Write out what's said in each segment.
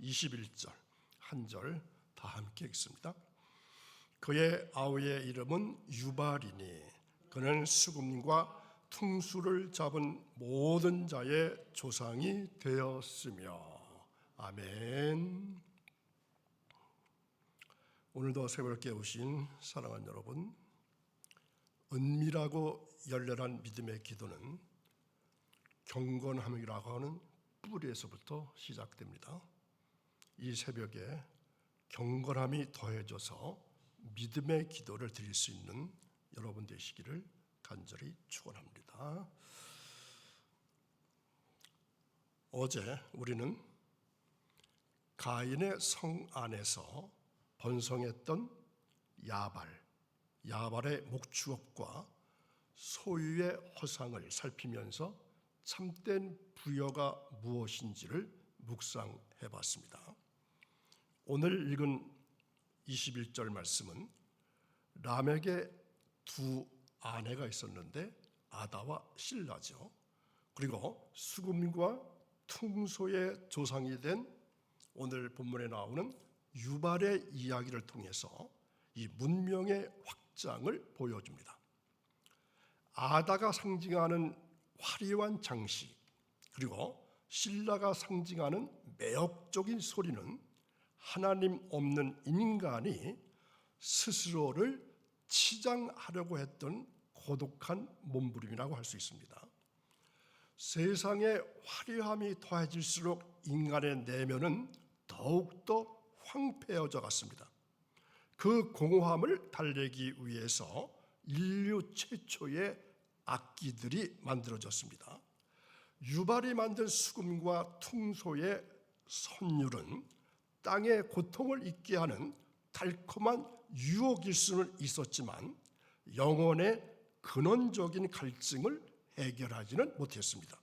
21절 한 절 다 함께 읽습니다. 그의 아우의 이름은 유발이니 그는 수금과 퉁수를 잡은 모든 자의 조상이 되었으며. 아멘. 오늘도 새벽을 깨우신 사랑하는 여러분, 은밀하고 열렬한 믿음의 기도는 경건함이라고 하는 뿌리에서부터 시작됩니다. 이 새벽에 경건함이 더해져서 믿음의 기도를 드릴 수 있는 여러분 되시기를 간절히 축원합니다. 어제 우리는 가인의 성 안에서 번성했던 야발의 목축업과 소유의 허상을 살피면서 참된 부여가 무엇인지를 묵상해 봤습니다. 오늘 읽은 21절 말씀은 람에게 두 아내가 있었는데 아다와 실라죠. 그리고 수금과 퉁소의 조상이 된 오늘 본문에 나오는 유발의 이야기를 통해서 이 문명의 확장을 보여줍니다. 아다가 상징하는 화려한 장식, 그리고 실라가 상징하는 매혹적인 소리는 하나님 없는 인간이 스스로를 치장하려고 했던 고독한 몸부림이라고 할 수 있습니다. 세상의 화려함이 더해질수록 인간의 내면은 더욱더 황폐해져 갔습니다. 그 공허함을 달래기 위해서 인류 최초의 악기들이 만들어졌습니다. 유발이 만든 수금과 퉁소의 선율은 땅의 고통을 잊게 하는 달콤한 유혹일 수는 있었지만 영혼의 근원적인 갈증을 해결하지는 못했습니다.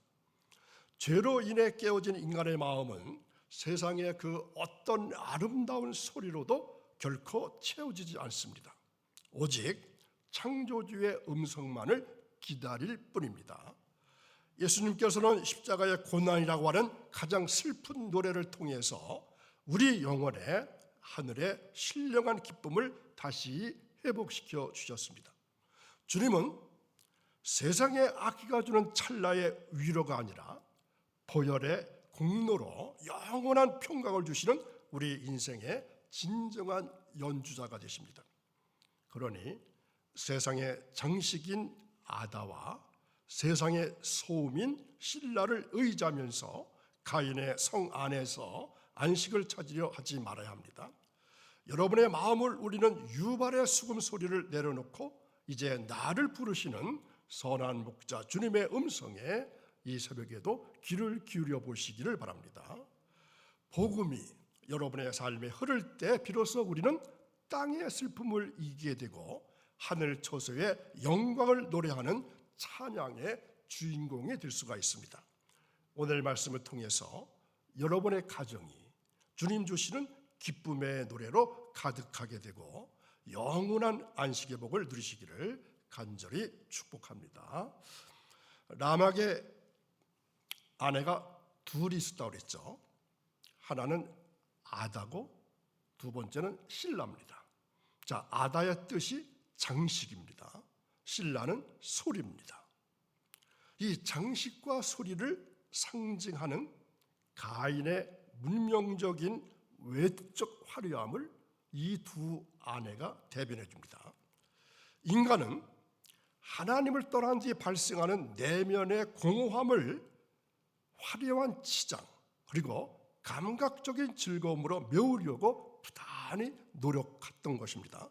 죄로 인해 깨어진 인간의 마음은 세상의 그 어떤 아름다운 소리로도 결코 채워지지 않습니다. 오직 창조주의 음성만을 기다릴 뿐입니다. 예수님께서는 십자가의 고난이라고 하는 가장 슬픈 노래를 통해서 우리 영혼에 하늘의 신령한 기쁨을 다시 회복시켜 주셨습니다. 주님은 세상의 악기가 주는 찰나의 위로가 아니라 보혈의 공로로 영원한 평강을 주시는 우리 인생의 진정한 연주자가 되십니다. 그러니 세상의 장식인 아다와 세상의 소음인 실라를 의지하면서 가인의 성 안에서 안식을 찾으려 하지 말아야 합니다. 여러분의 마음을 울리는 유발의 수금 소리를 내려놓고 이제 나를 부르시는 선한 목자 주님의 음성에 이 새벽에도 귀를 기울여 보시기를 바랍니다. 복음이 여러분의 삶에 흐를 때 비로소 우리는 땅의 슬픔을 이기게 되고 하늘 처소의 영광을 노래하는 찬양의 주인공이 될 수가 있습니다. 오늘 말씀을 통해서 여러분의 가정이 주님 주시는 기쁨의 노래로 가득하게 되고 영원한 안식의 복을 누리시기를 간절히 축복합니다. 람에게 아내가 둘이 있었다고 그랬죠. 하나는 아다고 두 번째는 실라입니다. 자, 아다의 뜻이 장식입니다. 실라는 소리입니다. 이 장식과 소리를 상징하는 가인의 문명적인 외적 화려함을 이 두 아내가 대변해 줍니다. 인간은 하나님을 떠난 뒤 발생하는 내면의 공허함을 화려한 치장 그리고 감각적인 즐거움으로 메우려고 부단히 노력했던 것입니다.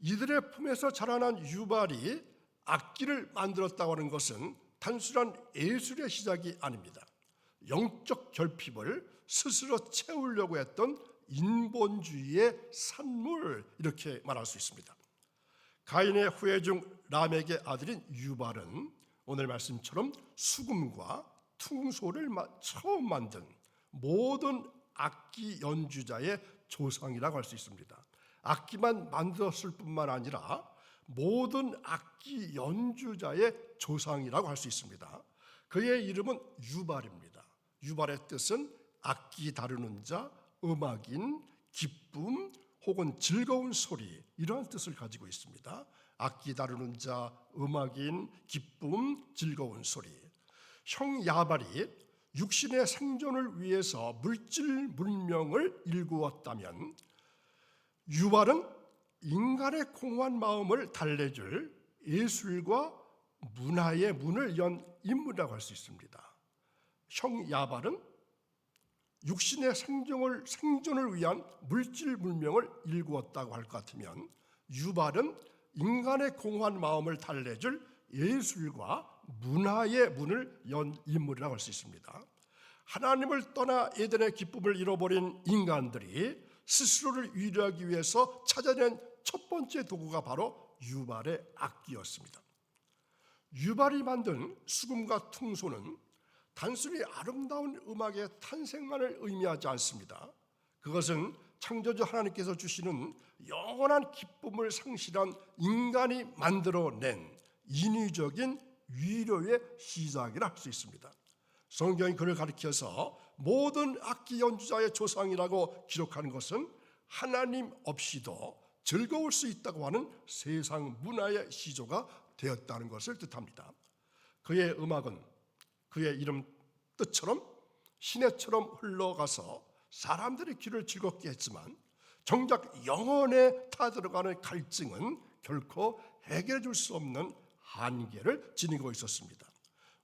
이들의 품에서 자라난 유발이 악기를 만들었다고 하는 것은 단순한 예술의 시작이 아닙니다. 영적 결핍을 스스로 채우려고 했던 인본주의의 산물, 이렇게 말할 수 있습니다. 가인의 후예 중 람에게 아들인 유발은 오늘 말씀처럼 수금과 퉁소를 처음 만든 모든 악기 연주자의 조상이라고 할 수 있습니다. 악기만 만들었을 뿐만 아니라 모든 악기 연주자의 조상이라고 할 수 있습니다. 그의 이름은 유발입니다. 유발의 뜻은 악기 다루는 자, 음악인, 기쁨 혹은 즐거운 소리, 이러한 뜻을 가지고 있습니다. 악기 다루는 자, 음악인, 기쁨, 즐거운 소리. 형 야발이 육신의 생존을 위해서 물질 문명을 일구었다면, 유발은 인간의 공허한 마음을 달래줄 예술과 문화의 문을 연 인물이라고 할 수 있습니다. 형 야발은 육신의 생존을 위한 물질 문명을 일구었다고 할 것 같으면, 유발은 인간의 공허한 마음을 달래줄 예술과 문화의 문을 연 인물이라고 할 수 있습니다. 하나님을 떠나 에덴의 기쁨을 잃어버린 인간들이 스스로를 위로하기 위해서 찾아낸 첫 번째 도구가 바로 유발의 악기였습니다. 유발이 만든 수금과 퉁소는 단순히 아름다운 음악의 탄생만을 의미하지 않습니다. 그것은 창조주 하나님께서 주시는 영원한 기쁨을 상실한 인간이 만들어낸 인위적인 위로의 시작이라 할 수 있습니다. 성경이 그를 가리켜서 모든 악기 연주자의 조상이라고 기록하는 것은 하나님 없이도 즐거울 수 있다고 하는 세상 문화의 시조가 되었다는 것을 뜻합니다. 그의 음악은 그의 이름 뜻처럼 시내처럼 흘러가서 사람들의 귀를 즐겁게 했지만, 정작 영혼에 타들어가는 갈증은 결코 해결해 줄 수 없는 한계를 지니고 있었습니다.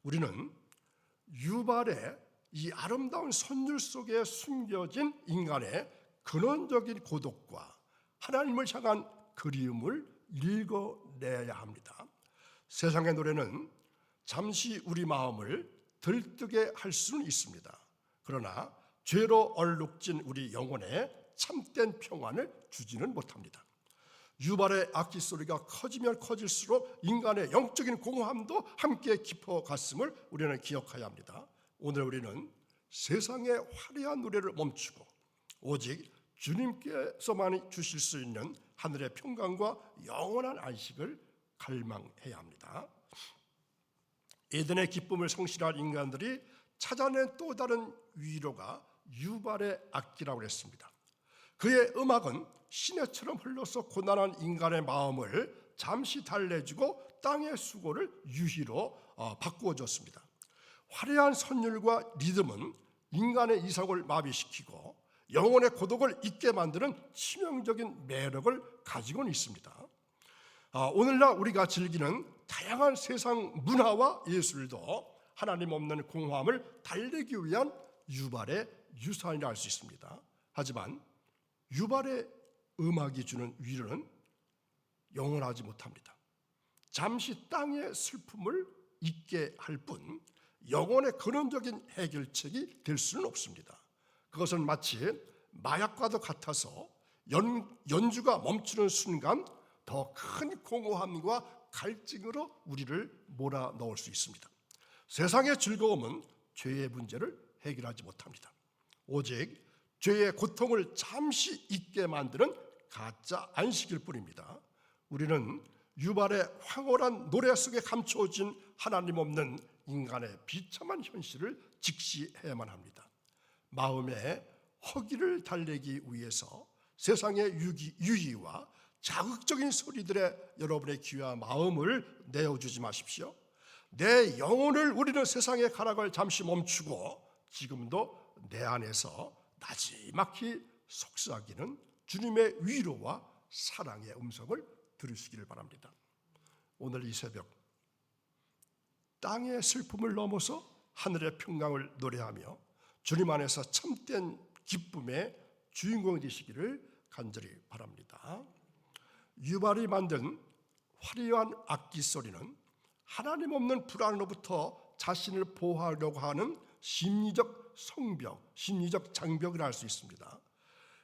우리는 유발의 이 아름다운 선율 속에 숨겨진 인간의 근원적인 고독과 하나님을 향한 그리움을 읽어내야 합니다. 세상의 노래는 잠시 우리 마음을 들뜨게 할 수는 있습니다. 그러나 죄로 얼룩진 우리 영혼에 참된 평안을 주지는 못합니다. 유발의 악기 소리가 커지면 커질수록 인간의 영적인 공허함도 함께 깊어갔음을 우리는 기억해야 합니다. 오늘 우리는 세상의 화려한 노래를 멈추고 오직 주님께서만 주실 수 있는 하늘의 평강과 영원한 안식을 갈망해야 합니다. 에덴의 기쁨을 성실한 인간들이 찾아낸 또 다른 위로가 유발의 악기라고 했습니다. 그의 음악은 시내처럼 흘러서 고난한 인간의 마음을 잠시 달래주고 땅의 수고를 유희로 바꾸어 줬습니다. 화려한 선율과 리듬은 인간의 이성을 마비시키고 영혼의 고독을 잊게 만드는 치명적인 매력을 가지고는 있습니다. 오늘날 우리가 즐기는 다양한 세상 문화와 예술도 하나님 없는 공허함을 달래기 위한 유발의 유산이라 할 수 있습니다. 하지만 유발의 음악이 주는 위로는 영원하지 못합니다. 잠시 땅의 슬픔을 잊게 할 뿐 영혼의 근원적인 해결책이 될 수는 없습니다. 그것은 마치 마약과도 같아서 연주가 멈추는 순간 더 큰 공허함과 갈증으로 우리를 몰아넣을 수 있습니다. 세상의 즐거움은 죄의 문제를 해결하지 못합니다. 오직 죄의 고통을 잠시 잊게 만드는 가짜 안식일 뿐입니다. 우리는 유발의 황홀한 노래 속에 감춰진 하나님 없는 인간의 비참한 현실을 직시해야만 합니다. 마음의 허기를 달래기 위해서 세상의 유희와 자극적인 소리들에 여러분의 귀와 마음을 내어주지 마십시오. 내 영혼을 우리는 세상의 가락을 잠시 멈추고 지금도 내 안에서 나지막히 속삭이는 주님의 위로와 사랑의 음성을 들으시기를 바랍니다. 오늘 이 새벽 땅의 슬픔을 넘어서 하늘의 평강을 노래하며 주님 안에서 참된 기쁨의 주인공이 되시기를 간절히 바랍니다. 유발이 만든 화려한 악기 소리는 하나님 없는 불안으로부터 자신을 보호하려고 하는 심리적 성벽, 심리적 장벽이라 할 수 있습니다.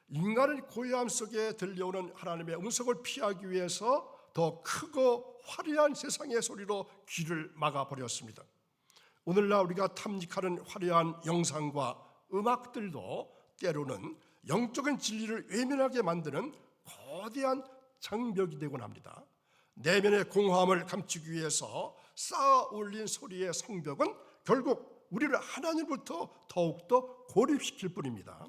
인간의 고요함 속에 들려오는 하나님의 음성을 피하기 위해서 더 크고 화려한 세상의 소리로 귀를 막아버렸습니다. 오늘날 우리가 탐닉하는 화려한 영상과 음악들도 때로는 영적인 진리를 외면하게 만드는 거대한 장벽이 되곤 합니다. 내면의 공허함을 감추기 위해서 쌓아 올린 소리의 성벽은 결국 우리를 하나님부터 더욱더 고립시킬 뿐입니다.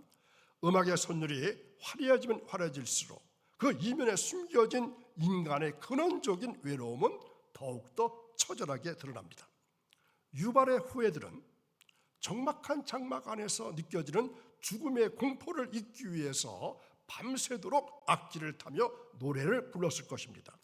음악의 선율이 화려해지면 화려해질수록 그 이면에 숨겨진 인간의 근원적인 외로움은 더욱더 처절하게 드러납니다. 유발의 후예들은 적막한 장막 안에서 느껴지는 죽음의 공포를 잊기 위해서 밤새도록 악기를 타며 노래를 불렀을 것입니다.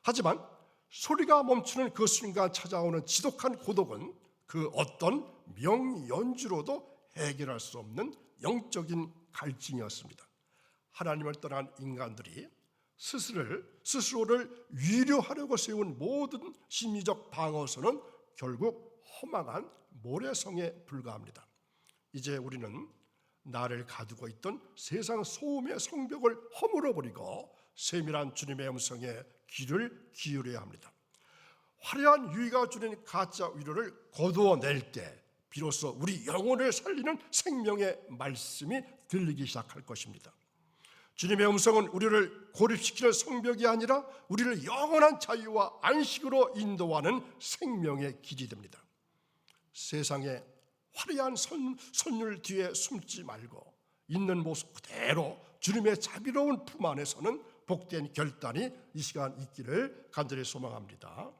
하지만 소리가 멈추는 그 순간 찾아오는 지독한 고독은 그 어떤 명연주로도 해결할 수 없는 영적인 갈증이었습니다. 하나님을 떠난 인간들이 스스로를 위로하려고 세운 모든 심리적 방어선은 결국 허망한 모래성에 불과합니다. 이제 우리는 나를 가두고 있던 세상 소음의 성벽을 허물어버리고 세밀한 주님의 음성에 귀를 기울여야 합니다. 화려한 유희가 주는 가짜 위로를 거두어낼 때 비로소 우리 영혼을 살리는 생명의 말씀이 들리기 시작할 것입니다. 주님의 음성은 우리를 고립시키는 성벽이 아니라 우리를 영원한 자유와 안식으로 인도하는 생명의 길이 됩니다. 세상의 화려한 선율 뒤에 숨지 말고 있는 모습 그대로 주님의 자비로운 품 안에서는 복된 결단이 이 시간 있기를 간절히 소망합니다.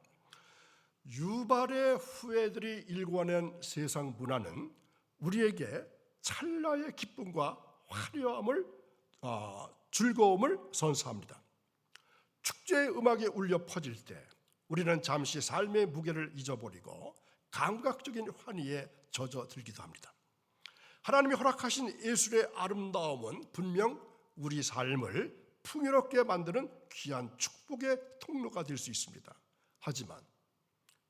유발의 후예들이 일궈낸 세상 문화는 우리에게 찰나의 기쁨과 화려함을 즐거움을 선사합니다. 축제의 음악이 울려 퍼질 때 우리는 잠시 삶의 무게를 잊어버리고 감각적인 환희에 젖어들기도 합니다. 하나님이 허락하신 예술의 아름다움은 분명 우리 삶을 풍요롭게 만드는 귀한 축복의 통로가 될 수 있습니다. 하지만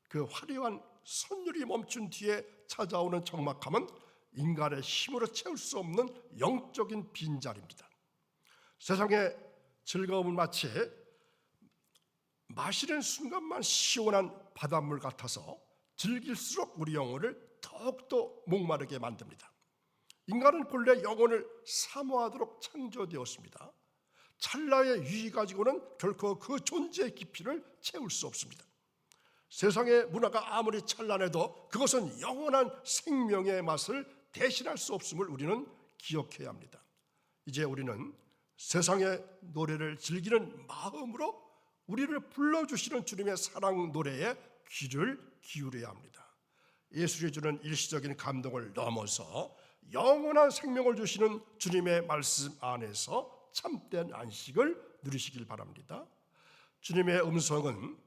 그 화려한 선율이 멈춘 뒤에 찾아오는 적막함은 인간의 힘으로 채울 수 없는 영적인 빈자리입니다. 세상의 즐거움은 마치 마시는 순간만 시원한 바닷물 같아서 즐길수록 우리 영혼을 더욱더 목마르게 만듭니다. 인간은 본래 영혼을 사모하도록 창조되었습니다. 찰나의 유희 가지고는 결코 그 존재의 깊이를 채울 수 없습니다. 세상의 문화가 아무리 찬란해도 그것은 영원한 생명의 맛을 대신할 수 없음을 우리는 기억해야 합니다. 이제 우리는 세상의 노래를 즐기는 마음으로 우리를 불러주시는 주님의 사랑 노래에 귀를 기울여야 합니다. 예술이 주는 일시적인 감동을 넘어서 영원한 생명을 주시는 주님의 말씀 안에서 참된 안식을 누리시길 바랍니다. 주님의 음성은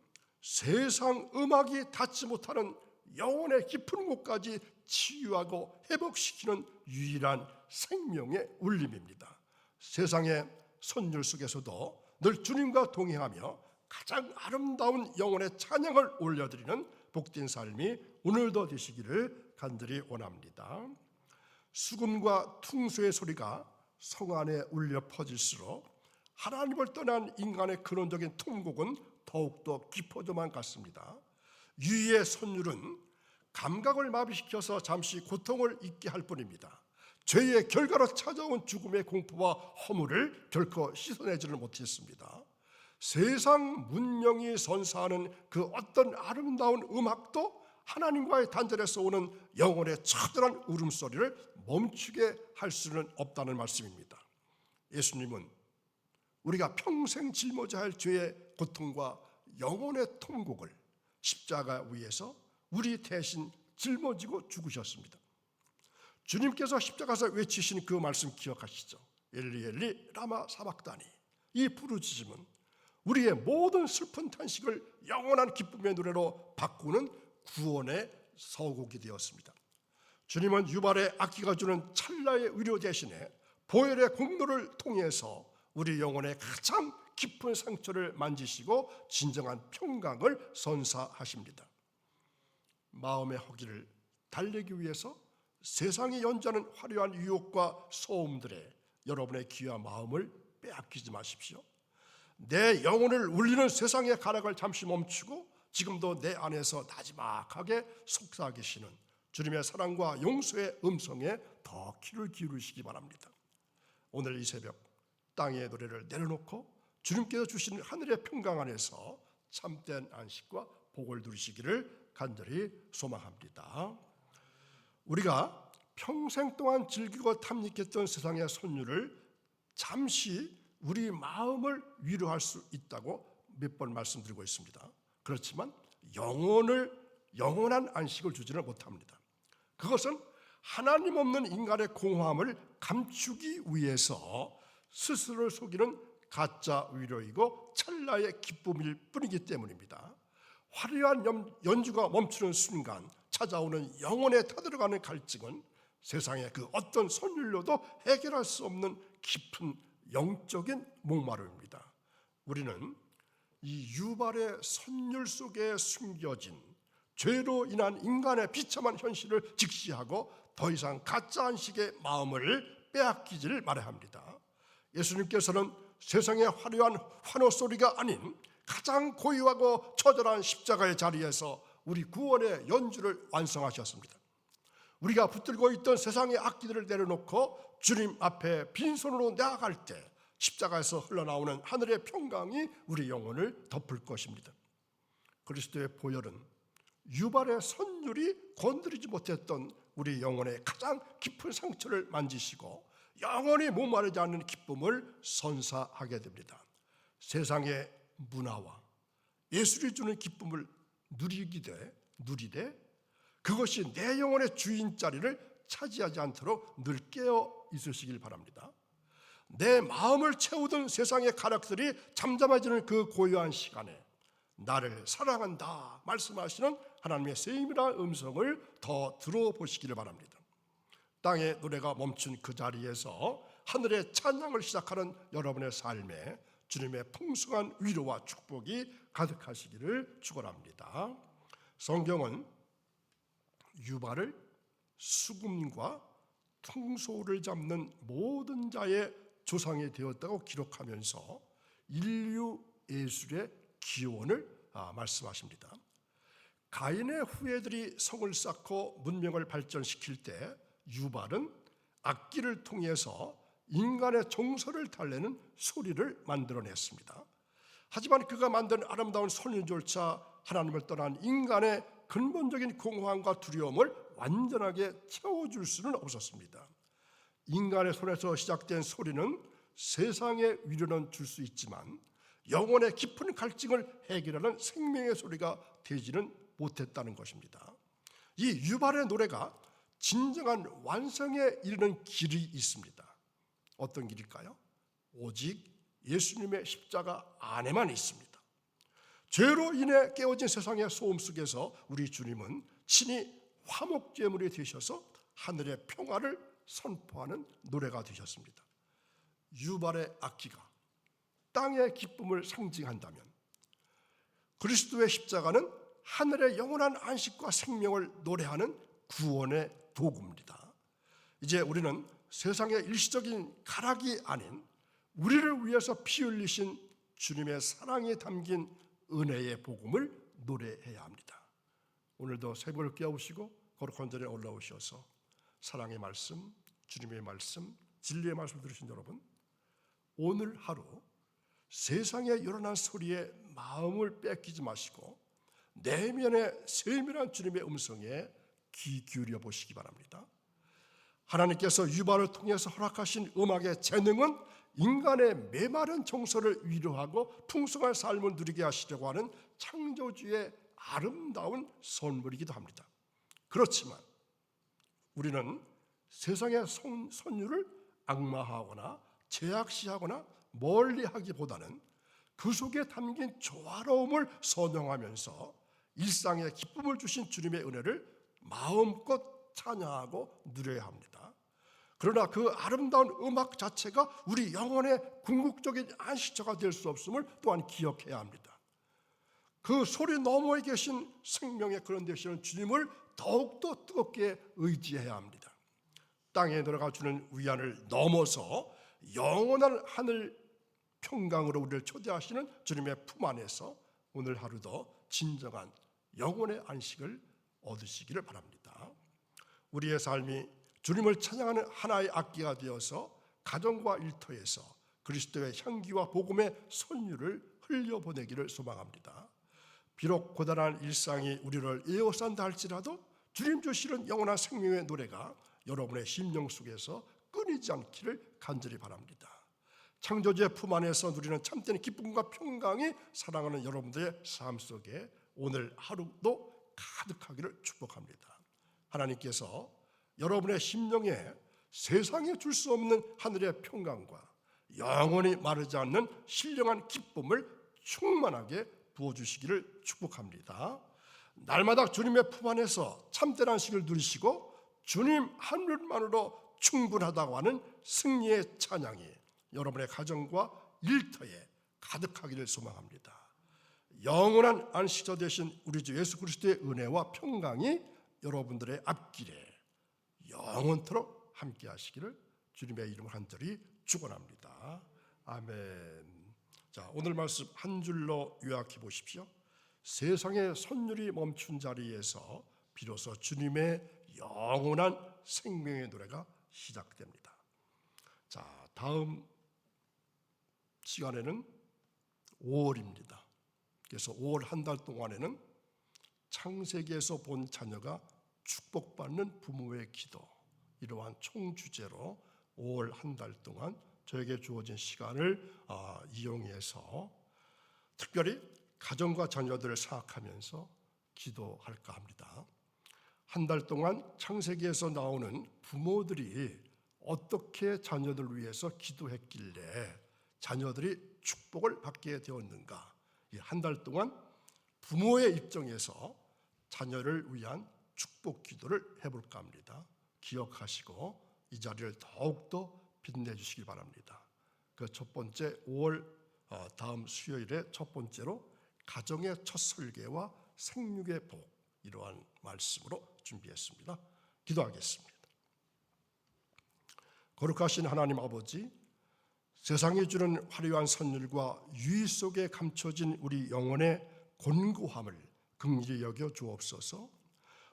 세상 음악이 닿지 못하는 영혼의 깊은 곳까지 치유하고 회복시키는 유일한 생명의 울림입니다. 세상의 선율 속에서도 늘 주님과 동행하며 가장 아름다운 영혼의 찬양을 올려드리는 복된 삶이 오늘도 되시기를 간절히 원합니다. 수금과 퉁소의 소리가 성 안에 울려 퍼질수록 하나님을 떠난 인간의 근원적인 통곡은 더욱더 깊어져만 갔습니다. 유희의 선율은 감각을 마비시켜서 잠시 고통을 잊게 할 뿐입니다. 죄의 결과로 찾아온 죽음의 공포와 허물을 결코 씻어내지를 못했습니다. 세상 문명이 선사하는 그 어떤 아름다운 음악도 하나님과의 단절에서 오는 영혼의 처절한 울음소리를 멈추게 할 수는 없다는 말씀입니다. 예수님은 우리가 평생 짊어져야 할 죄의 고통과 영혼의 통곡을 십자가 위에서 우리 대신 짊어지고 죽으셨습니다. 주님께서 십자가에서 외치신 그 말씀 기억하시죠? 엘리 엘리 라마 사박다니. 이 부르짖음은 우리의 모든 슬픈 탄식을 영원한 기쁨의 노래로 바꾸는 구원의 서곡이 되었습니다. 주님은 유발의 악기가 주는 찰나의 위로 대신에 보혈의 공로를 통해서 우리 영혼의 가장 깊은 상처를 만지시고 진정한 평강을 선사하십니다. 마음의 허기를 달래기 위해서 세상이 연주하는 화려한 유혹과 소음들에 여러분의 귀와 마음을 빼앗기지 마십시오. 내 영혼을 울리는 세상의 가락을 잠시 멈추고 지금도 내 안에서 나지막하게 속삭이시는 계시는 주님의 사랑과 용서의 음성에 더 귀를 기울이시기 바랍니다. 오늘 이 새벽 땅의 노래를 내려놓고 주님께서 주시는 하늘의 평강 안에서 참된 안식과 복을 누리시기를 간절히 소망합니다. 우리가 평생 동안 즐기고 탐닉했던 세상의 선율을 잠시 우리 마음을 위로할 수 있다고 몇 번 말씀드리고 있습니다. 그렇지만 영원한 안식을 주지는 못합니다. 그것은 하나님 없는 인간의 공허함을 감추기 위해서 스스로를 속이는 가짜 위로이고 찰나의 기쁨일 뿐이기 때문입니다. 화려한 연주가 멈추는 순간 찾아오는 영혼에 타들어가는 갈증은 세상의 그 어떤 선율로도 해결할 수 없는 깊은 영적인 목마름입니다. 우리는 이 유발의 선율 속에 숨겨진 죄로 인한 인간의 비참한 현실을 직시하고 더 이상 가짜 안식의 마음을 빼앗기지를 말아야 합니다. 예수님께서는 세상의 화려한 환호 소리가 아닌 가장 고요하고 처절한 십자가의 자리에서 우리 구원의 연주를 완성하셨습니다. 우리가 붙들고 있던 세상의 악기들을 내려놓고 주님 앞에 빈손으로 나아갈 때 십자가에서 흘러나오는 하늘의 평강이 우리 영혼을 덮을 것입니다. 그리스도의 보혈은 유발의 선율이 건드리지 못했던 우리 영혼의 가장 깊은 상처를 만지시고 영원히 목마르지 않는 기쁨을 선사하게 됩니다. 세상의 문화와 예술이 주는 기쁨을 누리되 그것이 내 영혼의 주인 자리를 차지하지 않도록 늘 깨어 있으시길 바랍니다. 내 마음을 채우던 세상의 가락들이 잠잠해지는 그 고요한 시간에 나를 사랑한다 말씀하시는 하나님의 세밀한 음성을 더 들어보시기를 바랍니다. 땅의 노래가 멈춘 그 자리에서 하늘의 찬양을 시작하는 여러분의 삶에 주님의 풍성한 위로와 축복이 가득하시기를 축원합니다. 성경은 유발을 수금과 퉁소를 잡는 모든 자의 조상이 되었다고 기록하면서 인류 예술의 기원을 말씀하십니다. 가인의 후예들이 성을 쌓고 문명을 발전시킬 때 유발은 악기를 통해서 인간의 정서를 달래는 소리를 만들어냈습니다. 하지만 그가 만든 아름다운 선율조차 하나님을 떠난 인간의 근본적인 공허함과 두려움을 완전하게 채워줄 수는 없었습니다. 인간의 손에서 시작된 소리는 세상의 위로는 줄 수 있지만 영혼의 깊은 갈증을 해결하는 생명의 소리가 되지는 못했다는 것입니다. 이 유발의 노래가 진정한 완성에 이르는 길이 있습니다. 어떤 길일까요? 오직 예수님의 십자가 안에만 있습니다. 죄로 인해 깨어진 세상의 소음 속에서 우리 주님은 친히 화목제물이 되셔서 하늘의 평화를 선포하는 노래가 되셨습니다. 유발의 악기가 땅의 기쁨을 상징한다면 그리스도의 십자가는 하늘의 영원한 안식과 생명을 노래하는 구원의 도구입니다. 이제 우리는 세상의 일시적인 가락이 아닌 우리를 위해서 피 흘리신 주님의 사랑이 담긴 은혜의 복음을 노래해야 합니다. 오늘도 새벽을 깨우시고 거룩한 자리에 올라오셔서 사랑의 말씀, 주님의 말씀, 진리의 말씀 들으신 여러분, 오늘 하루 세상에 일어난 소리에 마음을 뺏기지 마시고 내면의 세밀한 주님의 음성에 귀 기울여 보시기 바랍니다. 하나님께서 유발을 통해서 허락하신 음악의 재능은 인간의 메마른 정서를 위로하고 풍성한 삶을 누리게 하시려고 하는 창조주의 아름다운 선물이기도 합니다. 그렇지만 우리는 세상의 선율을 악마하거나 제약시하거나 멀리하기보다는 그 속에 담긴 조화로움을 선영하면서 일상의 기쁨을 주신 주님의 은혜를 마음껏 찬양하고 누려야 합니다. 그러나 그 아름다운 음악 자체가 우리 영혼의 궁극적인 안식처가 될 수 없음을 또한 기억해야 합니다. 그 소리 너머에 계신 생명의 그런 되시는 주님을 더욱더 뜨겁게 의지해야 합니다. 땅에 들어가 주는 위안을 넘어서 영원한 하늘 평강으로 우리를 초대하시는 주님의 품 안에서 오늘 하루도 진정한 영혼의 안식을 얻으시기를 바랍니다. 우리의 삶이 주님을 찬양하는 하나의 악기가 되어서 가정과 일터에서 그리스도의 향기와 복음의 선율을 흘려보내기를 소망합니다. 비록 고단한 일상이 우리를 에워싼다 할지라도 주님 주시는 영원한 생명의 노래가 여러분의 심령 속에서 끊이지 않기를 간절히 바랍니다. 창조주의 품 안에서 누리는 참된 기쁨과 평강이 사랑하는 여러분들의 삶 속에 오늘 하루도 가득하기를 축복합니다. 하나님께서 여러분의 심령에 세상에 줄 수 없는 하늘의 평강과 영원히 마르지 않는 신령한 기쁨을 충만하게 부어주시기를 축복합니다. 날마다 주님의 품 안에서 참된 안식을 누리시고 주님 하늘만으로 충분하다고 하는 승리의 찬양이 여러분의 가정과 일터에 가득하기를 소망합니다. 영원한 안식처 되신 우리 주 예수 그리스도의 은혜와 평강이 여러분들의 앞길에 영원토록 함께 하시기를 주님의 이름으로 간절히 축원합니다. 아멘. 자, 오늘 말씀 한 줄로 요약해 보십시오. 세상의 선율이 멈춘 자리에서 비로소 주님의 영원한 생명의 노래가 시작됩니다. 자, 다음 시간에는 5월입니다. 그래서 5월 한 달 동안에는 창세기에서 본 자녀가 축복받는 부모의 기도, 이러한 총주제로 5월 한 달 동안 저에게 주어진 시간을 이용해서 특별히 가정과 자녀들을 생각하면서 기도할까 합니다. 한 달 동안 창세기에서 나오는 부모들이 어떻게 자녀들을 위해서 기도했길래 자녀들이 축복을 받게 되었는가, 한 달 동안 부모의 입장에서 자녀를 위한 축복 기도를 해볼까 합니다. 기억하시고 이 자리를 더욱더 빛내주시기 바랍니다. 그 첫 번째 5월 다음 수요일에 첫 번째로 가정의 첫 설계와 생육의 복, 이러한 말씀으로 준비했습니다. 기도하겠습니다. 거룩하신 하나님 아버지, 세상이 주는 화려한 선율과 유의 속에 감춰진 우리 영혼의 곤고함을 긍휼히 여겨 주옵소서.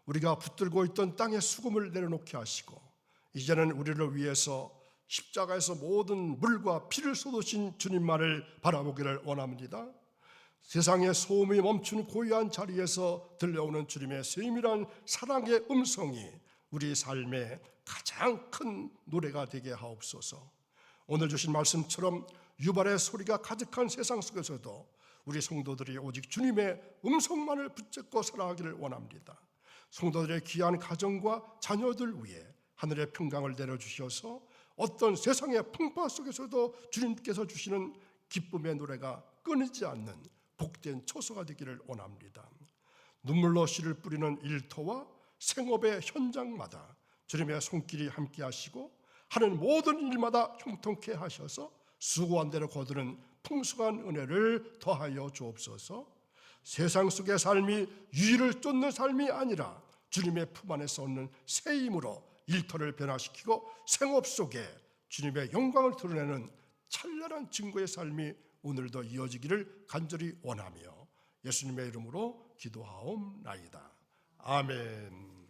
우리가 붙들고 있던 땅의 수금을 내려놓게 하시고 이제는 우리를 위해서 십자가에서 모든 물과 피를 쏟으신 주님만을 바라보기를 원합니다. 세상의 소음이 멈춘 고요한 자리에서 들려오는 주님의 세밀한 사랑의 음성이 우리 삶의 가장 큰 노래가 되게 하옵소서. 오늘 주신 말씀처럼 유발의 소리가 가득한 세상 속에서도 우리 성도들이 오직 주님의 음성만을 붙잡고 살아가기를 원합니다. 성도들의 귀한 가정과 자녀들 위해 하늘의 평강을 내려주셔서 어떤 세상의 풍파 속에서도 주님께서 주시는 기쁨의 노래가 끊이지 않는 복된 처소가 되기를 원합니다. 눈물로 씨를 뿌리는 일터와 생업의 현장마다 주님의 손길이 함께 하시고 하는 모든 일마다 형통케 하셔서 수고한 대로 거두는 풍성한 은혜를 더하여 주옵소서. 세상 속의 삶이 유의를 쫓는 삶이 아니라 주님의 품 안에서 얻는 새 힘으로 일터를 변화시키고 생업 속에 주님의 영광을 드러내는 찬란한 증거의 삶이 오늘도 이어지기를 간절히 원하며 예수님의 이름으로 기도하옵나이다. 아멘.